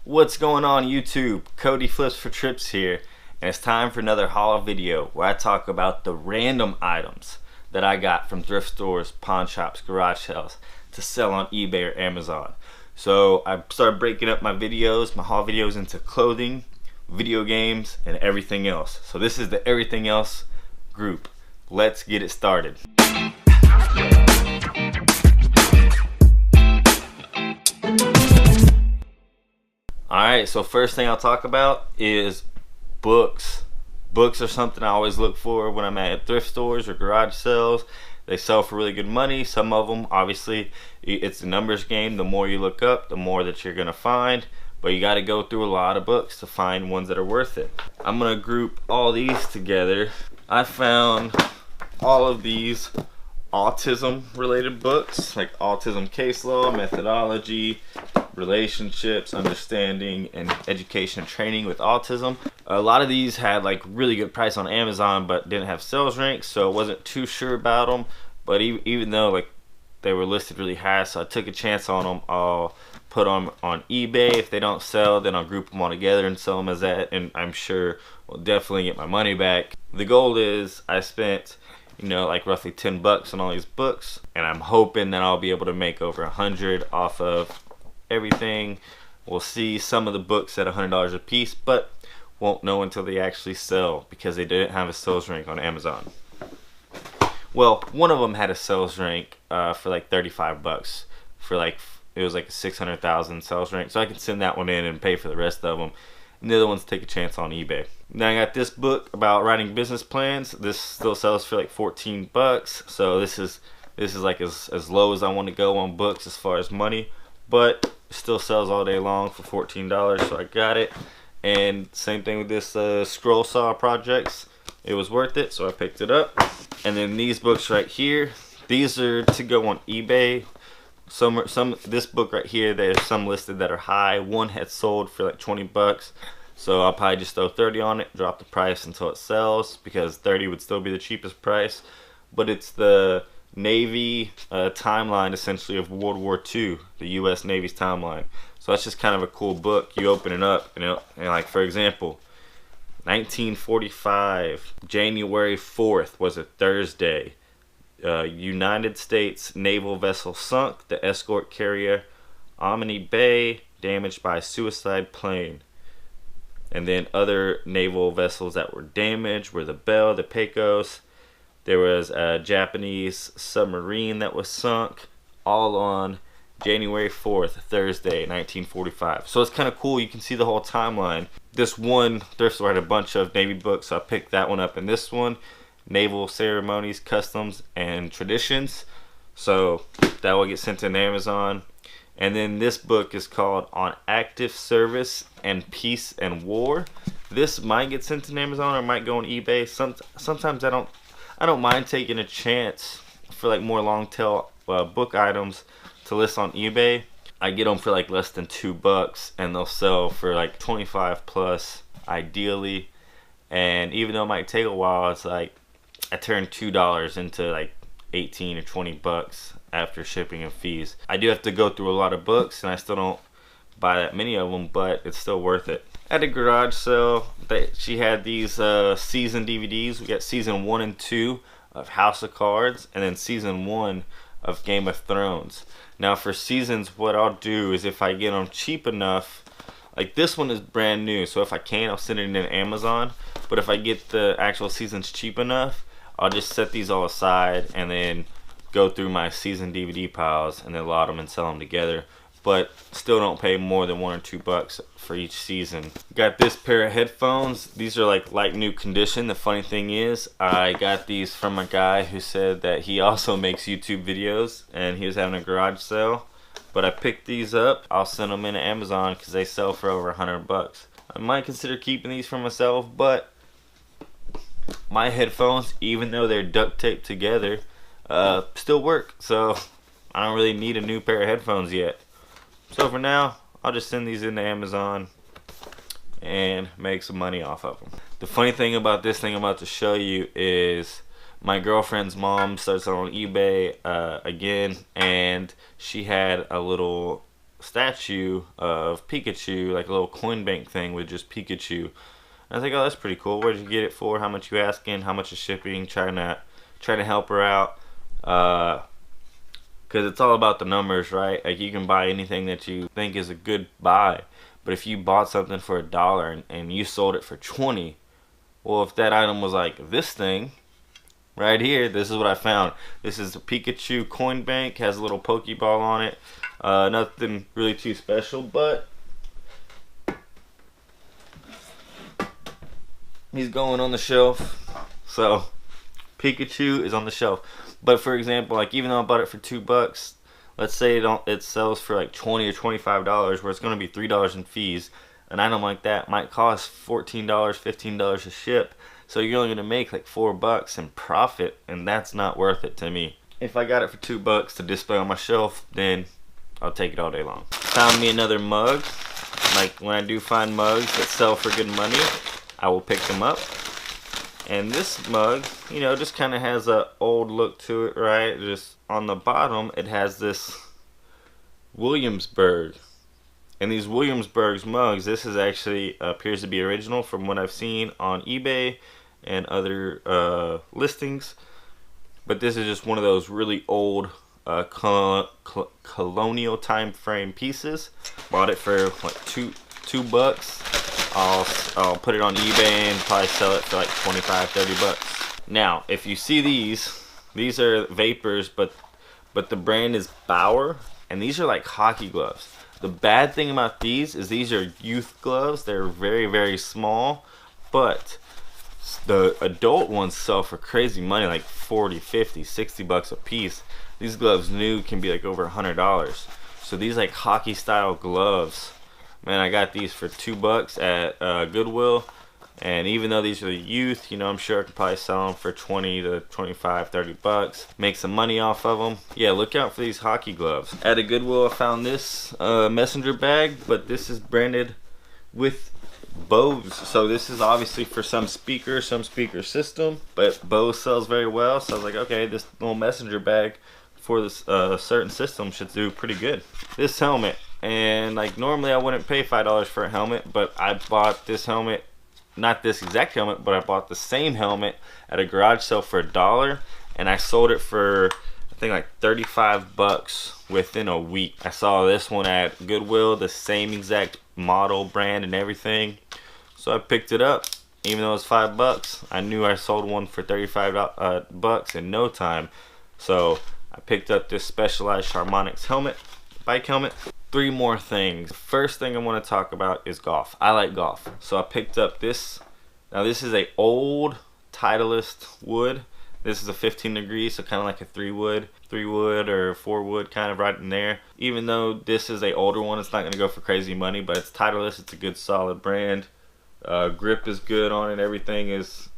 What's going on YouTube? Cody Flips for Trips here, and it's time for another haul video where I talk about the random items that I got from thrift stores, pawn shops, garage sales to sell on eBay or Amazon. So I started breaking up my videos, my haul videos, into clothing, video games, and everything else. So this is the everything else group. Let's get it started. Alright, so first thing I'll talk about is books. Books are something I always look for when I'm at thrift stores or garage sales. They sell for really good money. Some of them, obviously, it's a numbers game. The more you look up, the more that you're going to find. But you got to go through a lot of books to find ones that are worth it. I'm going to group all these together. I found all of these autism related books, like autism case law, methodology, relationships, understanding, and education and training with autism. A lot of these had like really good price on Amazon but didn't have sales ranks, so I wasn't too sure about them. But even though like they were listed really high, so I took a chance on them. I'll put them on eBay. If they don't sell, then I'll group them all together and sell them as that, and I'm sure we'll definitely get my money back. The goal is I spent like roughly 10 bucks on all these books, and I'm hoping that I'll be able to make over 100 off of everything. We'll see. Some of the books at $100 a piece, but won't know until they actually sell because they didn't have a sales rank on Amazon. Well, one of them had a sales rank for like 35 bucks for like, it was like a 600,000 sales rank, so I can send that one in and pay for the rest of them. And the other ones take a chance on eBay. Then I got this book about writing business plans. This still sells for like 14 bucks. So this is like as low as I want to go on books as far as money, but it still sells all day long for $14, so I got it. And same thing with this scroll saw projects. It was worth it, so I picked it up. And then these books right here, these are to go on eBay. This book right here, there's some listed that are high. One had sold for like 20 bucks, so I'll probably just throw 30 on it, drop the price until it sells, because 30 would still be the cheapest price. But it's the Navy timeline, essentially, of World War II, the U.S. Navy's timeline. So that's just kind of a cool book. You open it up, and like, for example, 1945, January 4th was a Thursday. United States naval vessel sunk, the escort carrier Omni Bay damaged by suicide plane. And then other naval vessels that were damaged were the Belle, the Pecos. There was a Japanese submarine that was sunk, all on January 4th, Thursday, 1945. So it's kind of cool. You can see the whole timeline. This one thrift store had a bunch of Navy books, so I picked that one up. And this one, Naval Ceremonies, Customs, and Traditions. So that will get sent to Amazon. And then this book is called On Active Service and Peace and War. This might get sent to Amazon or might go on eBay. Sometimes I don't mind taking a chance for like more long tail book items to list on eBay. I get them for like less than $2, and they'll sell for like 25 plus ideally. And even though it might take a while, it's like I turned $2 into like 18 or 20 bucks after shipping and fees. I do have to go through a lot of books, and I still don't buy that many of them, but it's still worth it. At a garage sale, she had these season DVDs. We got season 1 and 2 of House of Cards, and then season 1 of Game of Thrones. Now for seasons, what I'll do is if I get them cheap enough, like this one is brand new, so if I can, I'll send it in Amazon. But if I get the actual seasons cheap enough, I'll just set these all aside and then go through my season DVD piles and then lot them and sell them together. But still don't pay more than $1 or $2 for each season. Got this pair of headphones. These are like new condition. The funny thing is, I got these from a guy who said that he also makes YouTube videos, and he was having a garage sale. But I picked these up. I'll send them into Amazon because they sell for over 100 bucks. I might consider keeping these for myself, but my headphones, even though they're duct taped together, still work. So I don't really need a new pair of headphones yet. So for now, I'll just send these into Amazon and make some money off of them. The funny thing about this thing I'm about to show you is my girlfriend's mom started selling on eBay again, and she had a little statue of Pikachu, like a little coin bank thing with just Pikachu. And I was like, oh, that's pretty cool. Where'd you get it for? How much you asking? How much is shipping? Trying to help her out. Because it's all about the numbers, right? Like, you can buy anything that you think is a good buy, but if you bought something for $1 and you sold it for 20, well, if that item was like this thing right here, this is what I found. This is a Pikachu coin bank, has a little Pokeball on it. Nothing really too special, but he's going on the shelf. So Pikachu is on the shelf. But for example, like, even though I bought it for $2, let's say it sells for like $20 or $25, where it's going to be $3 in fees. An item like that might cost $14, $15 to ship. So you're only going to make like $4 in profit, and that's not worth it to me. If I got it for $2 to display on my shelf, then I'll take it all day long. Found me another mug. Like, when I do find mugs that sell for good money, I will pick them up. And this mug, you know, just kind of has a old look to it, right? Just on the bottom, it has this Williamsburg. And these Williamsburg mugs, this is actually appears to be original from what I've seen on eBay and other listings. But this is just one of those really old colonial time frame pieces. Bought it for like $2. I'll put it on eBay and probably sell it for like $25-30. Now, if you see these are Vapors, but the brand is Bauer, and these are like hockey gloves. The bad thing about these is these are youth gloves. They're very, very small, but the adult ones sell for crazy money, like $40, $50, $60 a piece. These gloves new can be like over $100. So these like hockey style gloves, man, I got these for $2 at Goodwill. And even though these are the youth, you know, I'm sure I could probably sell them for 20 to 25, $30. Make some money off of them. Yeah, look out for these hockey gloves. At a Goodwill, I found this messenger bag, but this is branded with Bose. So this is obviously for some speaker system, but Bose sells very well. So I was like, okay, this little messenger bag for this certain system should do pretty good. This helmet, and like normally I wouldn't pay $5 for a helmet, but I bought this helmet. Not this exact helmet, but I bought the same helmet at a garage sale for $1, and I sold it for, I think, like $35 within a week. I saw this one at Goodwill, the same exact model, brand, and everything. So I picked it up, even though it was $5. I knew I sold one for $35 in no time. So I picked up this Specialized Harmonics helmet, bike helmet. 3 more things. First thing I want to talk about is golf. I like golf, so I picked up this. Now this is a old Titleist wood. This is a 15 degrees, so kind of like a 3 wood or 4 wood, kind of right in there. Even though this is a older one, it's not going to go for crazy money, but it's Titleist. It's a good solid brand. Grip is good on it. Everything is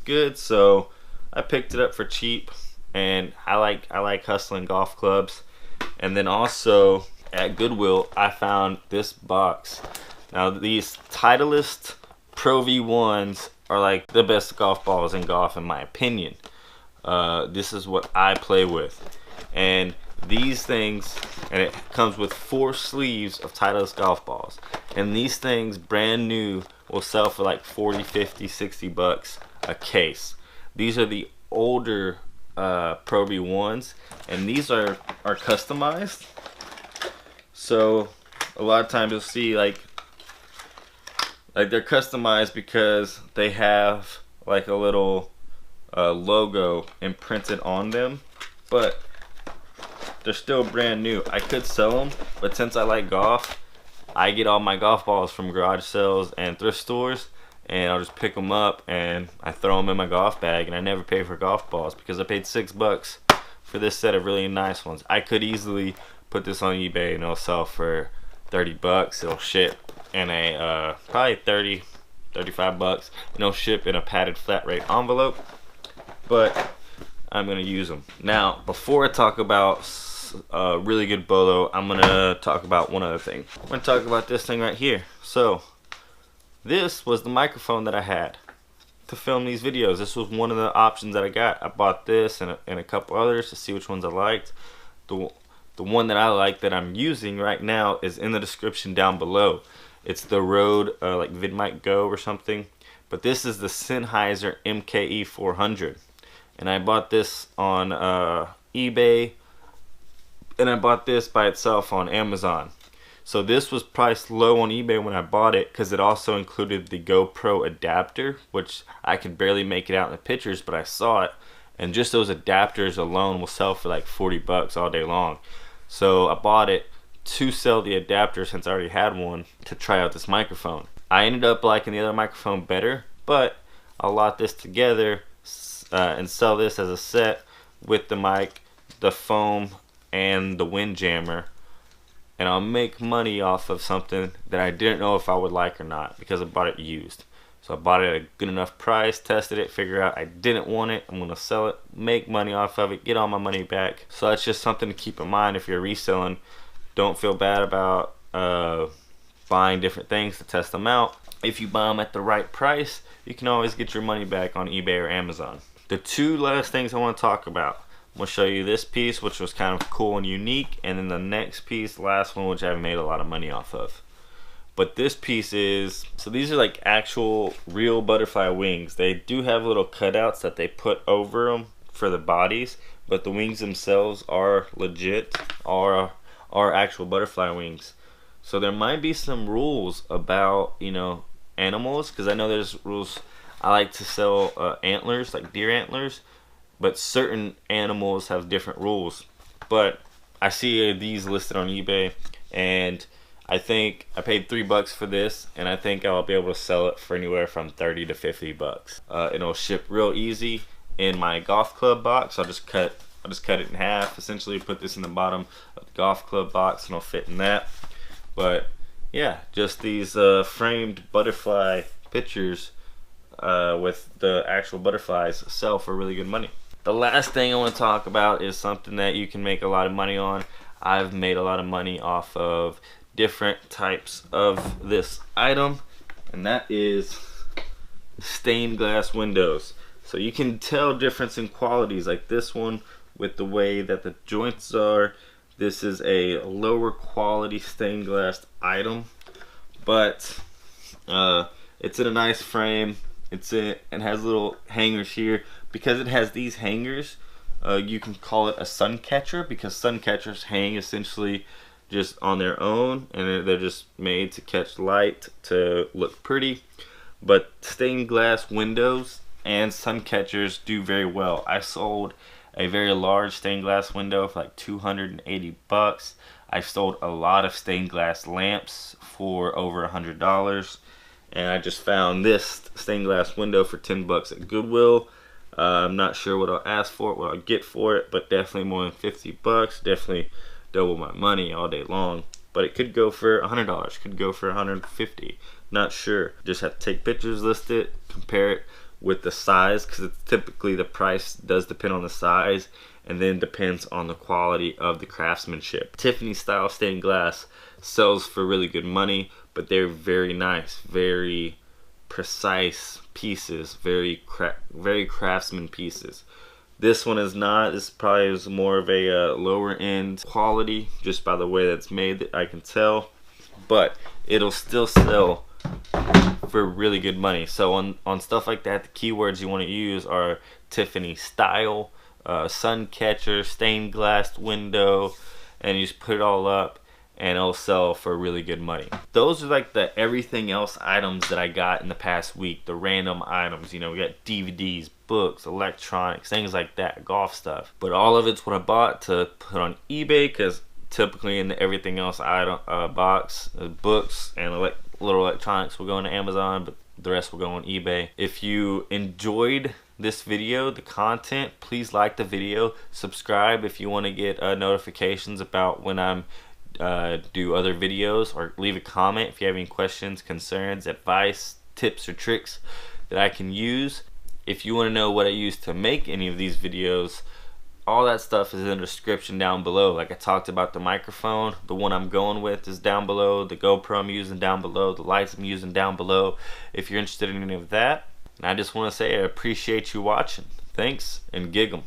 good. So I picked it up for cheap, and I like hustling golf clubs. And then also, at Goodwill, I found this box. Now these Titleist Pro V1s are like the best golf balls in golf, in my opinion. This is what I play with, and these things, and it comes with 4 sleeves of Titleist golf balls, and these things brand new will sell for like $40, $50, $60 a case. These are the older Pro V1s, and these are customized. So a lot of times you'll see like they're customized because they have like a little logo imprinted on them, but they're still brand new. I could sell them, but since I like golf, I get all my golf balls from garage sales and thrift stores, and I'll just pick them up and I throw them in my golf bag, and I never pay for golf balls because I paid $6 for this set of really nice ones. I could easily put this on eBay and it'll sell for $30. It'll ship in a probably $30, $35, and it'll ship in a padded flat rate envelope, but I'm gonna use them. Now, before I talk about a really good bolo, I'm gonna talk about one other thing. I'm gonna talk about this thing right here. So this was the microphone that I had to film these videos. This was one of the options that I got. I bought this and a couple others to see which ones I liked. The one that I like that I'm using right now is in the description down below. It's the Rode like VidMic Go or something, but this is the Sennheiser MKE 400, and I bought this on eBay, and I bought this by itself on Amazon. So this was priced low on eBay when I bought it because it also included the GoPro adapter, which I could barely make it out in the pictures, but I saw it, and just those adapters alone will sell for like 40 bucks all day long. So I bought it to sell the adapter since I already had one to try out this microphone. I ended up liking the other microphone better, but I'll lot this together and sell this as a set with the mic, the foam, and the windjammer, and I'll make money off of something that I didn't know if I would like or not because I bought it used. So I bought it at a good enough price, tested it, figured out I didn't want it, I'm gonna sell it, make money off of it, get all my money back. So that's just something to keep in mind if you're reselling. Don't feel bad about buying different things to test them out. If you buy them at the right price, you can always get your money back on eBay or Amazon. The two last things I want to talk about. I'm going to show you this piece, which was kind of cool and unique, and then the next piece, the last one, which I've made a lot of money off of. But this piece is, so these are like actual real butterfly wings. They do have little cutouts that they put over them for the bodies, but the wings themselves are legit, are actual butterfly wings. So there might be some rules about, you know, animals, because I know there's rules. I like to sell antlers, like deer antlers, but certain animals have different rules. But I see these listed on eBay, and I think I paid $3 for this, and I think I'll be able to sell it for anywhere from 30 to 50 bucks. It'll ship real easy in my golf club box. I'll just cut it in half, essentially put this in the bottom of the golf club box, and it'll fit in that. But yeah, just these framed butterfly pictures with the actual butterflies sell for really good money. The last thing I want to talk about is something that you can make a lot of money on. I've made a lot of money off of different types of this item, and that is stained glass windows. So you can tell difference in qualities, like this one with the way that the joints are. This is a lower quality stained glass item, but it's in a nice frame. It has little hangers here. Because it has these hangers, you can call it a sun catcher, because sun catchers hang essentially just on their own, and they're just made to catch light to look pretty. But stained glass windows and sun catchers do very well. I sold a very large stained glass window for like 280 bucks. I've sold a lot of stained glass lamps for over $100, and I just found this stained glass window for 10 bucks at Goodwill. I'm not sure what I'll ask for it, what I'll get for it, but definitely more than 50 bucks. Definitely double my money all day long. But it could go for $100, could go for $150. Not sure. Just have to take pictures, list it, compare it with the size, because it's typically the price does depend on the size, and then depends on the quality of the craftsmanship. Tiffany style stained glass sells for really good money, but they're very nice, very precise pieces, very craftsman pieces. This one is not. This probably is more of a lower end quality, just by the way that's made, that I can tell, but it'll still sell for really good money. So on stuff like that, the keywords you want to use are Tiffany style, sun catcher, stained glass window, and you just put it all up and it'll sell for really good money. Those are like the everything else items that I got in the past week, the random items. You know, we got DVDs, books, electronics, things like that, golf stuff. But all of it's what I bought to put on eBay, because typically in the everything else item box, books and little electronics will go into Amazon, but the rest will go on eBay. If you enjoyed this video, the content, please like the video, subscribe if you want to get notifications about when I'm do other videos, or leave a comment if you have any questions, concerns, advice, tips, or tricks that I can use. If you want to know what I use to make any of these videos, all that stuff is in the description down below. Like I talked about the microphone, the one I'm going with is down below, the GoPro I'm using down below, the lights I'm using down below, if you're interested in any of that. And I just want to say I appreciate you watching. Thanks, and gig 'em.